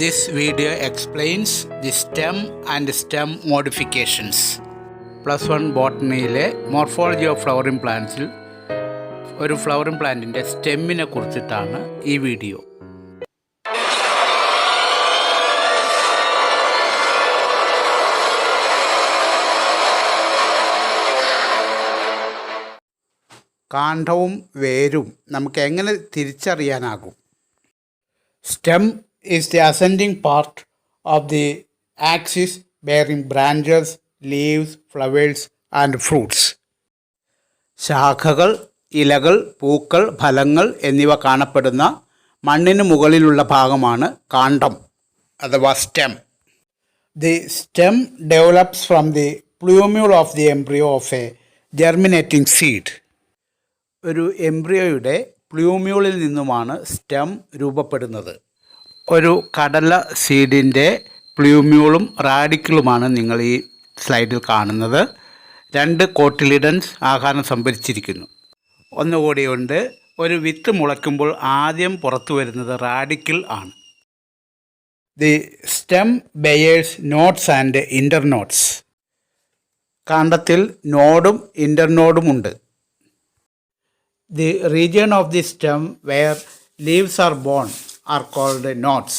This video explains the stem and stem modifications. +1 ബോട്ടണിയിലെ morphology of flowering പ്ലാന്റ്സിൽ ഒരു flowering പ്ലാന്റിൻ്റെ സ്റ്റെമ്മിനെ കുറിച്ചിട്ടാണ് ഈ വീഡിയോ. കാണ്ഡവും വേരും നമുക്ക് എങ്ങനെ തിരിച്ചറിയാനാകും? Stem is the ascending part of the axis bearing branches, leaves, flowers and fruits. ശാഖകൾ, ഇലകൾ, പൂക്കൾ, ഫലങ്ങൾ എന്നിവ കാണപ്പെടുന്ന മണ്ണിന് മുകളിലുള്ള ഭാഗമാണ് കാണ്ഡം അഥവാ stem. The stem develops from the plumule of the embryo of a germinating seed. ഒരു എംബ്രിയോയുടെ പ്ലൂമ്യൂളിൽ നിന്നുമാണ് സ്റ്റെം രൂപപ്പെടുന്നത്. ഒരു കടല സീഡിൻ്റെ പ്ലൂമ്യൂളും റാഡിക്കിളുമാണ് നിങ്ങൾ ഈ സ്ലൈഡിൽ കാണുന്നത്. 2 കോട്ടിലിഡൻസ് ആഹാരം സംഭരിച്ചിരിക്കുന്നു. ഒന്നുകൂടിയുണ്ട്, ഒരു വിത്ത് മുളയ്ക്കുമ്പോൾ ആദ്യം പുറത്തു വരുന്നത് റാഡിക്കിൾ ആണ്. The stem bears nodes and internodes. കാണ്ഡത്തിൽ നോഡും ഇൻ്റർനോഡും ഉണ്ട്. The region of the stem where leaves are born are called nodes,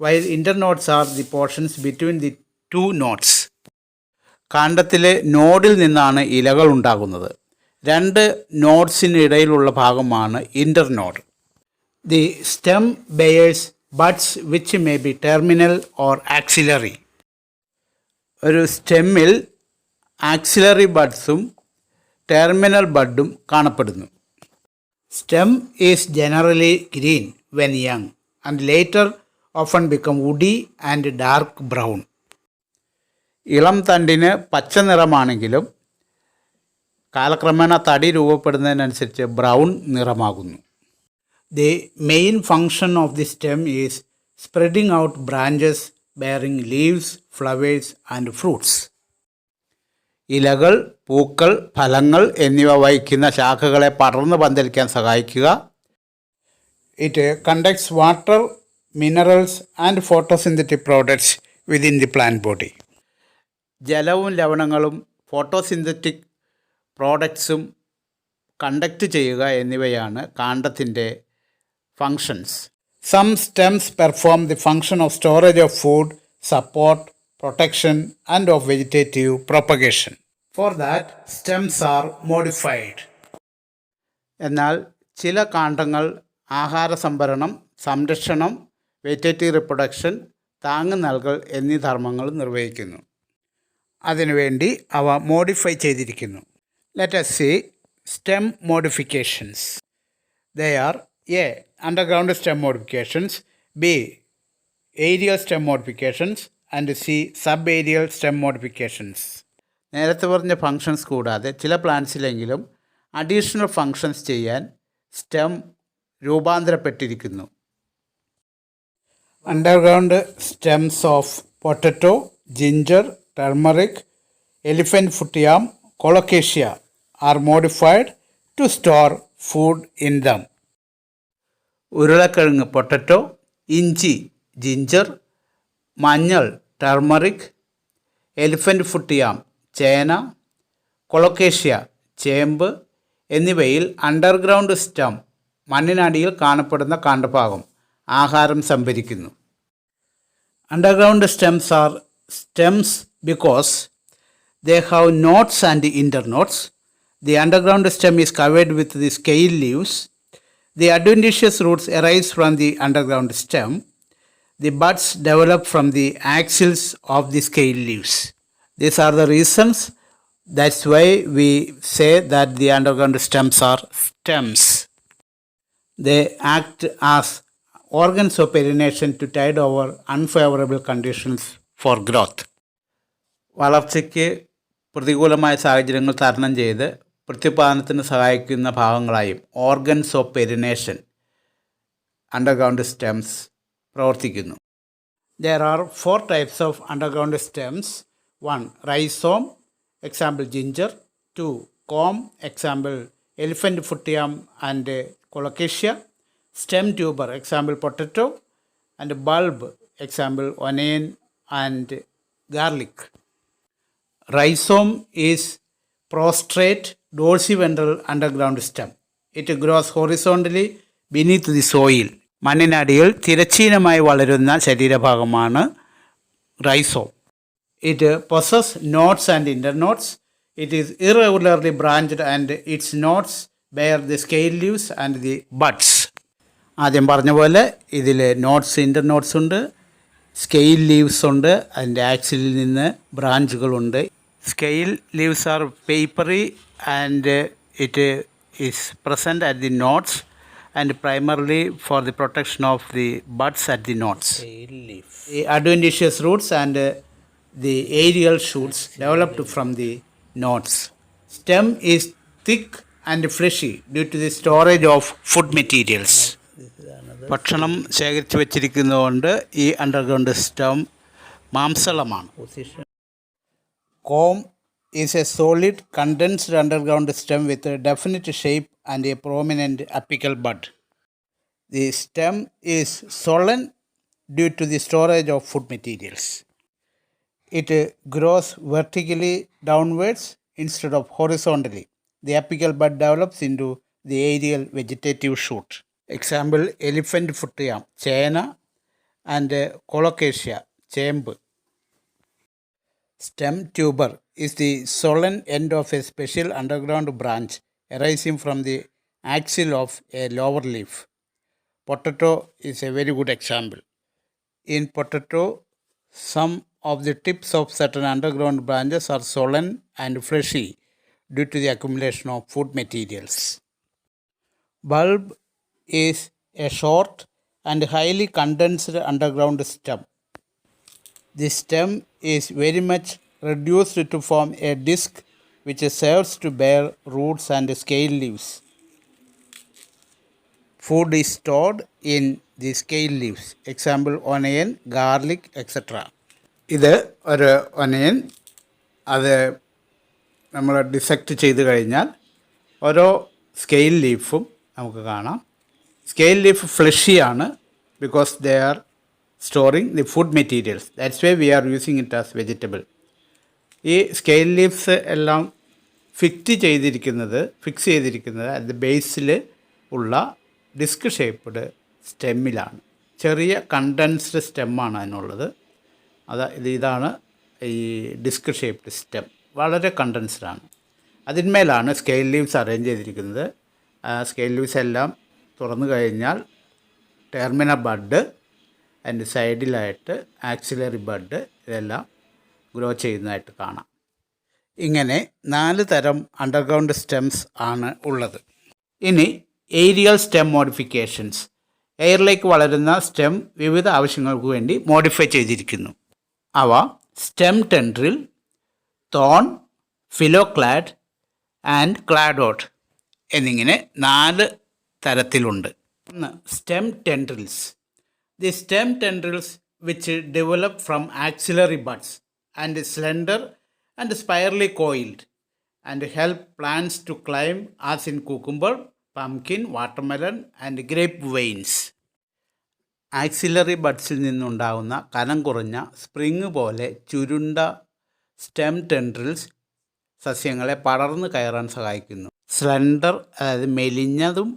while internodes are the portions between the two nodes. കാണ്ഡത്തിലെ നോഡിൽ നിന്നാണ് ഇലകൾ ഉണ്ടാകുന്നത്. 2 നോഡ്സിനിടയിലുള്ള ഭാഗമാണ് ഇൻ്റർനോഡ്. The stem bears buds which may be terminal or axillary. ഒരു സ്റ്റെമ്മിൽ axillary ബഡ്സും terminal ബഡും കാണപ്പെടുന്നു. Stem is generally green when young and later often become woody and dark brown. ഇളം തണ്ടിന് പച്ച നിറമാണെങ്കിലും കാലക്രമേണ തടി രൂപപ്പെടുന്നതിനനുസരിച്ച് brown നിറമാകുന്നു. The main function of the stem is spreading out branches bearing leaves, flowers and fruits. ഇലകൾ, പൂക്കൾ, ഫലങ്ങൾ എന്നിവ വഹിക്കുന്ന ശാഖകളെ പടർന്ന് പന്തലിക്കാൻ സഹായിക്കുക. It conducts water, minerals and photosynthetic products within the plant body. ജലവും ലവണങ്ങളും ഫോട്ടോസിന്തറ്റിക് പ്രോഡക്ട്സും കണ്ടക്റ്റ് ചെയ്യുക എന്നിവയാണ് കാണ്ഡത്തിൻ്റെ functions. Some stems perform the function of storage of food, support, protection and of vegetative propagation. For that, stems are modified. എന്നാൽ ചില കാണ്ഡങ്ങൾ ആഹാര സംഭരണം, സംരക്ഷണം, വെജിറ്റേറ്റീവ് റിപ്രൊഡക്ഷൻ, താങ്ങ് നൽകൽ എന്നീ ധർമ്മങ്ങൾ നിർവഹിക്കുന്നു. അതിനുവേണ്ടി അവ മോഡിഫൈ ചെയ്തിരിക്കുന്നു. Let us see stem modifications. They are A. Underground stem modifications, B. Aerial stem modifications and C. Subaerial stem modifications. നേരത്തെ പറഞ്ഞ ഫങ്ഷൻസ് കൂടാതെ ചില പ്ലാന്റ്സിലെങ്കിലും അഡീഷണൽ ഫങ്ഷൻസ് ചെയ്യാൻ സ്റ്റെം രൂപാന്തരപ്പെട്ടിരിക്കുന്നു. Underground stems of potato, ginger, turmeric, elephant foot yam, colocasia are modified to store food in them. ഉരുളക്കിഴങ്ങ് potato, ഇഞ്ചി ginger, മഞ്ഞൾ ടർമറിക്, എലിഫന്റ് ഫുട്ട് യാം ചേന, കൊളക്കേഷ്യ ചേമ്പ് എന്നിവയിൽ അണ്ടർഗ്രൗണ്ട് സ്റ്റെം മണ്ണിനടിയിൽ കാണപ്പെടുന്ന കാണ്ഡഭാഗം ആഹാരം സംഭരിക്കുന്നു. Underground stems are stems because they have nodes and internodes. The underground stem is covered with the scale leaves. The adventitious roots arise from the underground stem. The buds develop from the axils of the scale leaves. These are the reasons. That's why we say that the underground stems are stems. They act as organs of pollination to tide over unfavorable conditions for growth. വളർച്ചയ്ക്ക് പ്രതികൂലമായ സാഹചര്യങ്ങൾ തരണം ചെയ്ത് പ്രത്യുത്പാദനത്തിന് സഹായിക്കുന്ന ഭാഗങ്ങളായും organs of പെരിനേഷൻ underground stems പ്രവർത്തിക്കുന്നു. There are 4 types of underground stems. 1. Rhizome, example ginger. 2. Comb, example elephant foot yam and colocasia. Stem tuber, example potato. And bulb, example onion and garlic. Rhizome is prostrate dorsiventral underground stem. It grows horizontally beneath the soil. മണ്ണിനടിയിൽ തിരശ്ചീനമായി വളരുന്ന ശരീരഭാഗമാണ് rhizome. It possesses nodes and internodes. It is irregularly branched and its nodes bear the scale leaves and the buds. ആദ്യം പറഞ്ഞ പോലെ ഇതിൽ notes ഇൻ്റർനോട്ട്സ് ഉണ്ട്, scale leaves ഉണ്ട്, അതിൻ്റെ ആക്സിലിൽ നിന്ന് ബ്രാഞ്ചുകളുണ്ട്. Scale leaves are papery and it is present at the nodes and primarily for the protection of the buds at the nodes. The adventitious roots and the aerial shoots developed from the nodes. Stem is thick and fleshy due to the storage of food materials. ഭക്ഷണം ശേഖരിച്ചു വച്ചിരിക്കുന്നതുകൊണ്ട് ഈ underground stem മാംസളമാണ്. Comb is a solid condensed underground stem with a definite shape and a prominent apical bud. The stem is swollen due to the storage of food materials. It grows vertically downwards instead of horizontally. The apical bud develops into the aerial vegetative shoot. Example, elephant foot yam, chena, and colocasia, chembu. Stem tuber is the swollen end of a special underground branch arising from the axil of a lower leaf. Potato is a very good example. In potato, some of the tips of certain underground branches are swollen and fleshy due to the accumulation of food materials. Bulb is a short and highly condensed underground stem. The stem is very much reduced to form a disc which serves to bear roots and scale leaves. Food is stored in the scale leaves. Example, onion, garlic, etc. ഇത് ഒരു onion. അത് നമ്മൾ dissect ചെയ്ത് കഴിഞ്ഞാൽ ഓരോ scale ലീഫും നമുക്ക് കാണാം. സ്കെയിൽ ലീഫ് ഫ്ലഷിയാണ് because they are storing the food materials. That's why we are using it as vegetable. ഈ സ്കെയിൽ ലീവ്സ് എല്ലാം ഫിക്സ് ചെയ്തിരിക്കുന്നത് അറ്റ് ദ ബേസിൽ ഉള്ള ഡിസ്ക് ഷേപ്പ്ഡ് സ്റ്റെമ്മിലാണ്. ചെറിയ കണ്ടൻസ്ഡ് സ്റ്റെമ്മാണ് അതിനുള്ളത്. ഇതാണ് ഈ ഡിസ്ക് ഷേപ്ഡ് സ്റ്റെം. വളരെ കണ്ടൻസ്ഡാണ്. അതിന്മേലാണ് സ്കെയിൽ ലീവ്സ് അറേഞ്ച് ചെയ്തിരിക്കുന്നത്. സ്കെയിൽ ലീവ്സ് എല്ലാം തുറന്നു കഴിഞ്ഞാൽ ടെർമിനൽ ബഡ്, അതിൻ്റെ സൈഡിലായിട്ട് ആക്സിലറി ബഡ്, ഇതെല്ലാം ഗ്രോ ചെയ്യുന്നതായിട്ട് കാണാം. ഇങ്ങനെ 4 തരം അണ്ടർഗ്രൗണ്ട് സ്റ്റെംസ് ആണ് ഉള്ളത്. ഇനി ഏരിയൽ സ്റ്റെം മോഡിഫിക്കേഷൻസ്. എയറിലേക്ക് വളരുന്ന സ്റ്റെം വിവിധ ആവശ്യങ്ങൾക്ക് വേണ്ടി മോഡിഫൈ ചെയ്തിരിക്കുന്നു. അവ സ്റ്റെം ടെൻഡ്രിൽ, തോൺ, ഫിലോക്ലാഡ് ആൻഡ് ക്ലാഡോട്ട് എന്നിങ്ങനെ 4 തരത്തിലുണ്ട്. ഒന്ന്, stem tendrils. The stem tendrils which develop from axillary buds and slender and spirally coiled and help plants to climb as in cucumber, pumpkin, watermelon and grapevines. Axillary ബഡ്സിൽ നിന്നുണ്ടാകുന്ന കനം കുറഞ്ഞ spring പോലെ ചുരുണ്ട stem tendrils സസ്യങ്ങളെ പടർന്നു കയറാൻ സഹായിക്കുന്നു. Slender, അതായത് മെലിഞ്ഞതും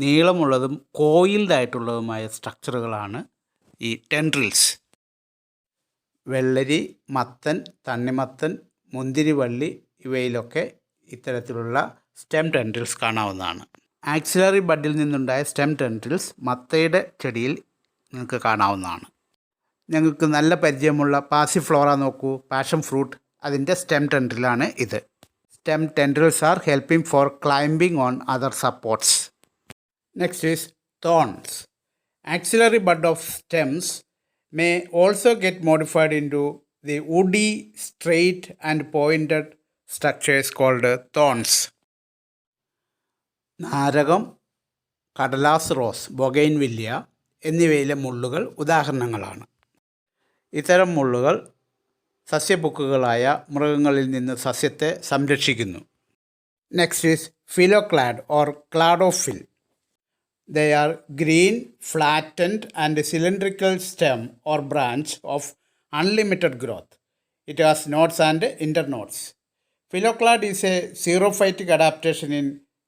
നീളമുള്ളതും കോയിൽഡായിട്ടുള്ളതുമായ സ്ട്രക്ചറുകളാണ് ഈ ടെൻഡ്രിൽസ്. വെള്ളരി, മത്തൻ, തണ്ണിമത്തൻ, മുന്തിരിവള്ളി ഇവയിലൊക്കെ ഇത്തരത്തിലുള്ള സ്റ്റെം ടെൻഡ്രിൽസ് കാണാവുന്നതാണ്. ആക്സിലറി ബഡിൽ നിന്നുണ്ടായ സ്റ്റെം ടെൻഡ്രിൽസ് മത്തയുടെ ചെടിയിൽ നിങ്ങൾക്ക് കാണാവുന്നതാണ്. ഞങ്ങൾക്ക് നല്ല പരിചയമുള്ള പാസിഫ്ലോറ നോക്കൂ, പാഷൻ ഫ്രൂട്ട്, അതിൻ്റെ സ്റ്റെം ടെൻഡ്രിലാണ് ഇത്. Stem tendrils are helping for climbing on other supports. Next is thorns. Axillary bud of stems may also get modified into the woody, straight and pointed structures called thorns. നാരകം, കടലാസ് rose, ബൊഗൈൻവില്ലിയ എന്നിവയിലെ മുള്ളുകൾ ഉദാഹരണങ്ങളാണ്. ഇത്തരം മുള്ളുകൾ സസ്യപുക്കുകളായ മൃഗങ്ങളിൽ നിന്ന് സസ്യത്തെ സംരക്ഷിക്കുന്നു. Next is phylloclade or cladophyll. They are green, flattened and cylindrical stem or branch of unlimited growth. It has nodes and internodes. Phylloclad is a xerophytic adaptation in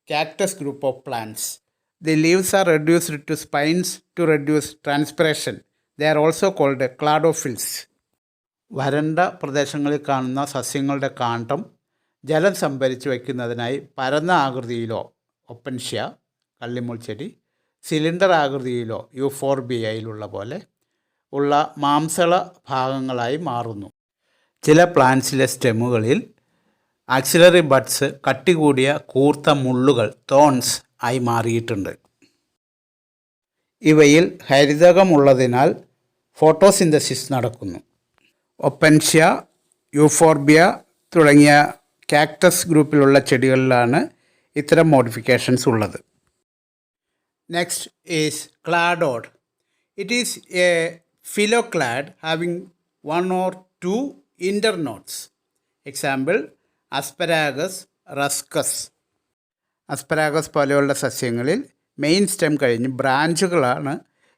cactus group of plants. The leaves are reduced to spines to reduce transpiration. They are also called cladophylls. വരണ്ട പ്രദേശങ്ങളിൽ കാണുന്ന സസ്യങ്ങളുടെ കാണ്ഡം ജലം സംഭരിച്ച് വയ്ക്കുന്നതിനായി പരന്ന ആകൃതിയിലോ Opuntia കള്ളിമുൾ ചെടി, cylinder ആകൃതിയിലോ യൂഫോർബിയയിലുള്ള പോലെ ഉള്ള മാംസള ഭാഗങ്ങളായി മാറുന്നു. ചില പ്ലാന്റ്സിലെ സ്റ്റെമുകളിൽ ആക്സിലറി ബഡ്സ് കട്ടി കൂടിയ കൂർത്ത മുള്ളുകൾ തോൺസ് ആയി മാറിയിട്ടുണ്ട്. ഇവയിൽ ഹരിതകമുള്ളതിനാൽ ഫോട്ടോസിന്തസിസ് നടക്കുന്നു. ഒപ്പൻഷ്യ, യൂഫോർബിയ തുടങ്ങിയ കാക്ടസ് ഗ്രൂപ്പിലുള്ള ചെടികളിലാണ് ഇത്തരം മോഡിഫിക്കേഷൻസ് ഉള്ളത്. Next is cladode. It is a phylloclade having 1 or 2 internodes. Example asparagus, ruscus. Asparagus പോലെയുള്ള സസ്യങ്ങളിൽ മെയിൻ സ്റ്റെം കഴിഞ്ഞ് ബ്രാഞ്ചുകളാണ്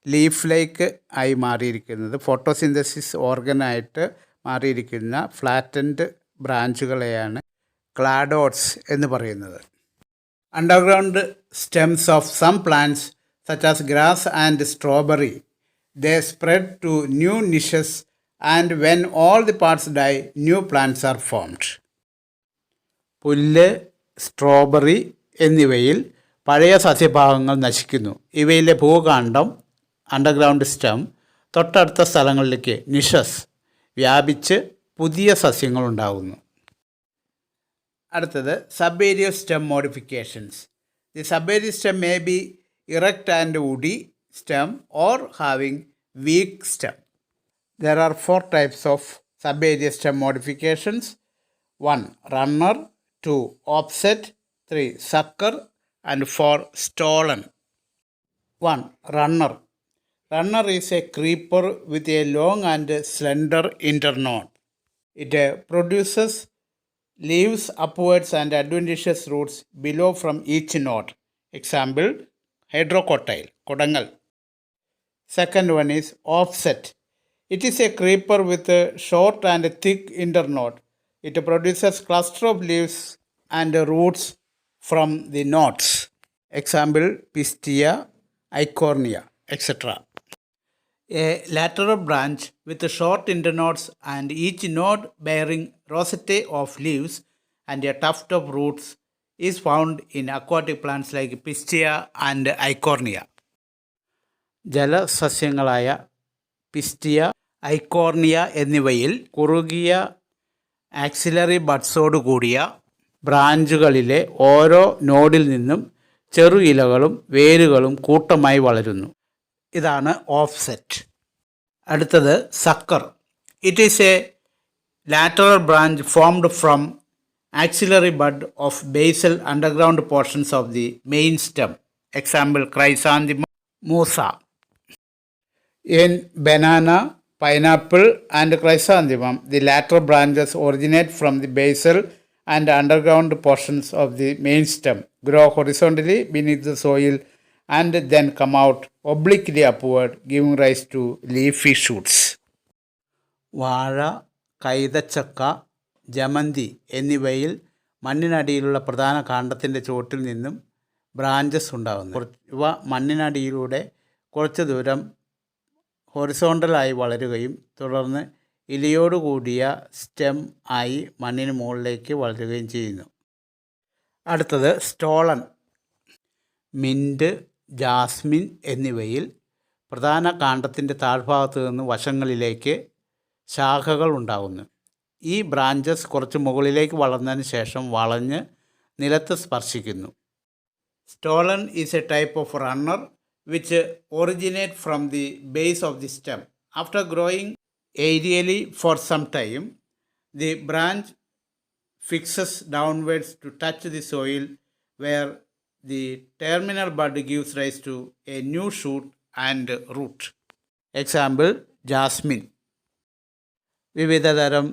ലീഫ് ലൈക്ക് ആയി മാറിയിരിക്കുന്നത്. ഫോട്ടോസിന്തസിസ് ഓർഗനായിട്ട് മാറിയിരിക്കുന്ന ഫ്ലാറ്റൻഡ് ബ്രാഞ്ചുകളെയാണ് ക്ലാഡോഡ്സ് എന്ന് പറയുന്നത്. Underground stems of some plants such as grass and strawberry, they spread to new niches and when all the parts die, new plants are formed. പുല്ല്, strawberry എന്നിവയിൽ പഴയ സസ്യഭാഗങ്ങൾ നശിക്കുന്നു. ഇവയിലെ ഭൂകാണ്ഡം underground stem തൊട്ടടുത്ത സ്ഥലങ്ങളിലേക്ക് നിഷസ് വ്യാപിച്ച് പുതിയ സസ്യങ്ങളുണ്ടാകുന്നു. അടുത്തത് സബേരിയൽ stem modifications. The സബേരിയൽ stem may be erect and woody stem or having weak stem. There are 4 types of subaerial stem modifications. 1. Runner. 2. Offset. 3. Sucker. And 4. Stolen. 1. Runner. Runner is a creeper with a long and slender internode. It produces leaves upwards and adventitious roots below from each node. Example, hydrocotyle, kodangal. Second one is offset. It is a creeper with a short and thick internode. It produces cluster of leaves and roots from the nodes. Example, pistia, eichhornia, etc. A lateral branch with short internodes and each node bearing rosettae of leaves and a tuft of roots is found in aquatic plants like pistia and eichhornia. ജലസസ്യങ്ങളായ Pistia, Eichhornia എന്നിവയിൽ കുറുകിയ axillary ബഡ്സോട് കൂടിയ ബ്രാഞ്ചുകളിലെ ഓരോ നോഡിൽ നിന്നും ചെറു ഇലകളും വേരുകളും കൂട്ടമായി വളരുന്നു. ഇതാണ് ഓഫ്സെറ്റ്. അടുത്തത് sucker. It is a lateral branch formed from axillary bud of basal underground portions of the main stem. Example, chrysanthemum, musa. In banana, pineapple and chrysanthemum, the lateral branches originate from the basal and underground portions of the main stem, grow horizontally beneath the soil and then come out obliquely upward, giving rise to leafy shoots. വാഴ, കൈതച്ചക്ക, ജമന്തി എന്നിവയിൽ മണ്ണിനടിയിലുള്ള പ്രധാന കാണ്ഡത്തിൻ്റെ ചുവട്ടിൽ നിന്നും branches ഉണ്ടാകുന്നു. ഇവ മണ്ണിനടിയിലൂടെ കുറച്ച് ദൂരം ഹൊറിസോണ്ടലായി വളരുകയും തുടർന്ന് ഇലയോടുകൂടിയ സ്റ്റെം ആയി മണ്ണിന് മുകളിലേക്ക് വളരുകയും ചെയ്യുന്നു. അടുത്തത് സ്റ്റോളൻ. മിൻറ്റ്, ജാസ്മിൻ എന്നിവയിൽ പ്രധാന കാണ്ഡത്തിൻ്റെ താഴ്ഭാഗത്ത് നിന്ന് വശങ്ങളിലേക്ക് ശാഖകൾ ഉണ്ടാകുന്നു. ഈ ബ്രാഞ്ചസ് കുറച്ച് മുകളിലേക്ക് വളർന്നതിന് ശേഷം വളഞ്ഞ് നിലത്ത് സ്പർശിക്കുന്നു. Stolen is A type of runner which originate from the base of the stem. After growing aerially for some time, the branch fixes downwards to touch the soil where the terminal bud gives rise to a new shoot and root. Example, jasmine. വിവിധതരം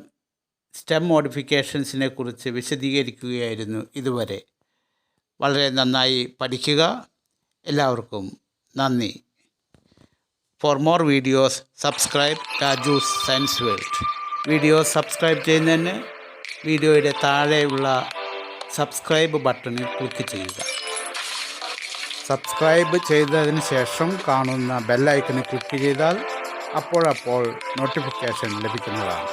stem മോഡിഫിക്കേഷൻസിനെ കുറിച്ച് വിശദീകരിക്കുകയായിരുന്നു ഇതുവരെ. വളരെ നന്നായി പഠിക്കുക. എല്ലാവർക്കും നന്ദി. For more videos subscribe Raju's science world. Video subscribe ചെയ്യുന്നതിന് വീഡിയോയുടെ താഴെയുള്ള സബ്സ്ക്രൈബ് ബട്ടണിൽ ക്ലിക്ക് ചെയ്യുക. സബ്സ്ക്രൈബ് ചെയ്തതിന് ശേഷം കാണുന്ന ബെല്ലൈക്കണിൽ ക്ലിക്ക് ചെയ്താൽ അപ്പോഴപ്പോൾ നോട്ടിഫിക്കേഷൻ ലഭിക്കുന്നതാണ്.